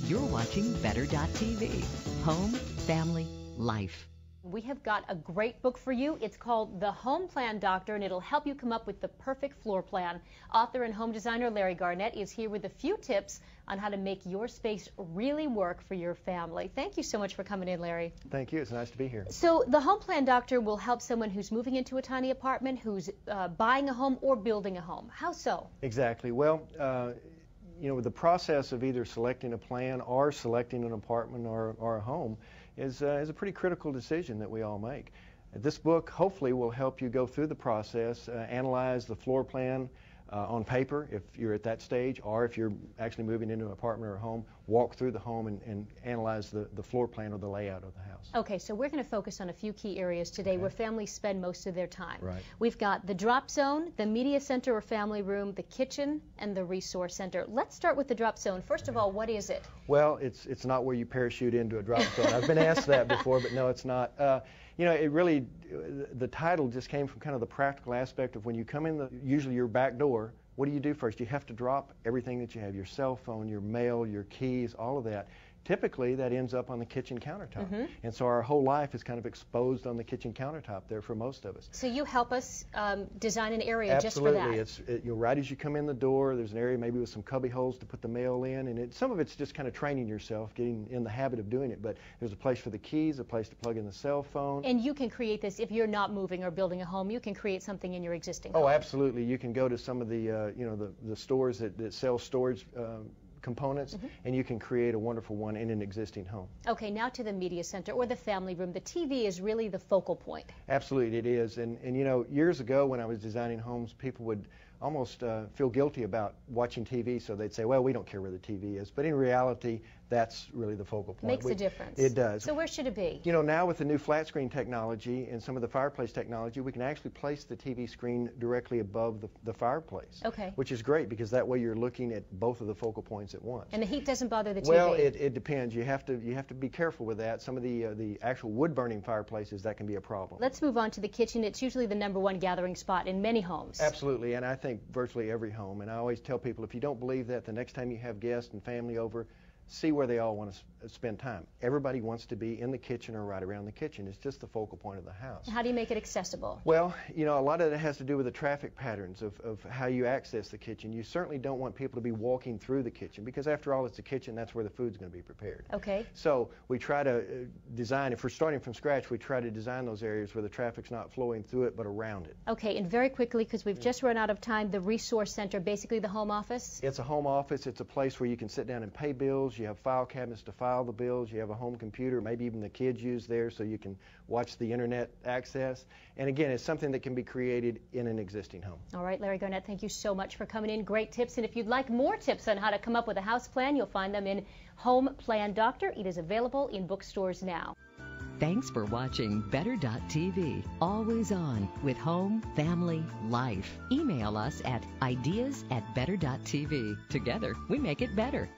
You're watching Better.tv. Home, family, life. We have got a great book for you. It's called The Home Plan Doctor, and it'll help you come up with the perfect floor plan. Author and home designer Larry Garnett is here with a few tips on how to make your space really work for your family. Thank you so much for coming in, Larry. Thank you. It's nice to be here. So the Home Plan Doctor will help someone who's moving into a tiny apartment, who's buying a home or building a home. How so? Exactly. Well, you know, the process of either selecting a plan or selecting an apartment or a home is a pretty critical decision that we all make. This book hopefully will help you go through the process, analyze the floor plan on paper if you're at that stage, or if you're actually moving into an apartment or a home, walk through the home and analyze the floor plan or the layout of the house. Okay, so we're going to focus on a few key areas today where families spend most of their time. Right. We've got the drop zone, the media center or family room, the kitchen, and the resource center. Let's start with the drop zone. First of all, what is it? Well, it's not where you parachute into a drop zone. I've been asked that before, but no, it's not. You know, it really, the title just came from kind of the practical aspect of when you come in usually your back door, what do you do first? You have to drop everything that you have, your cell phone, your mail, your keys, all of that. Typically, that ends up on the kitchen countertop. And so our whole life is kind of exposed on the kitchen countertop there for most of us. So you help us design an area just for that. Absolutely. You know, right as you come in the door, there's an area maybe with some cubby holes to put the mail in, and some of it's just kind of training yourself, getting in the habit of doing it. But there's a place for the keys, a place to plug in the cell phone. And you can create this if you're not moving or building a home. You can create something in your existing home. Oh, absolutely. You can go to some of the you know, the stores that sell storage components, and you can create a wonderful one in an existing home. Okay, now to the media center or the family room. The TV is really the focal point. Absolutely, it is. And you know, years ago when I was designing homes, people would almost feel guilty about watching TV, so they'd say, well, we don't care where the TV is. But in reality, that's really the focal point. Makes a difference. It does. So where should it be? You know, now with the new flat screen technology and some of the fireplace technology, we can actually place the TV screen directly above the fireplace. Okay. Which is great because that way you're looking at both of the focal points at once. And the heat doesn't bother the TV? Well, it depends. You have to be careful with that. Some of the actual wood-burning fireplaces, that can be a problem. Let's move on to the kitchen. It's usually the #1 gathering spot in many homes. Absolutely, and I think virtually every home. And I always tell people, if you don't believe that, the next time you have guests and family over, see where they all want to spend time. Everybody wants to be in the kitchen or right around the kitchen. It's just the focal point of the house. How do you make it accessible? Well, you know, a lot of it has to do with the traffic patterns of how you access the kitchen. You certainly don't want people to be walking through the kitchen because, after all, it's a kitchen. That's where the food's going to be prepared. Okay. So we try to design, if we're starting from scratch, we try to design those areas where the traffic's not flowing through it but around it. Okay, and very quickly, because we've just run out of time, the resource center, basically the home office? It's a home office. It's a place where you can sit down and pay bills. You have file cabinets to file the bills. You have a home computer, maybe even the kids use there, so you can watch the internet access. And again, it's something that can be created in an existing home. All right, Larry Garnett, thank you so much for coming in. Great tips. And if you'd like more tips on how to come up with a house plan, you'll find them in Home Plan Doctor. It is available in bookstores now. Thanks for watching Better.tv. Always on with home, family, life. Email us at ideas@better.tv. Together, we make it better.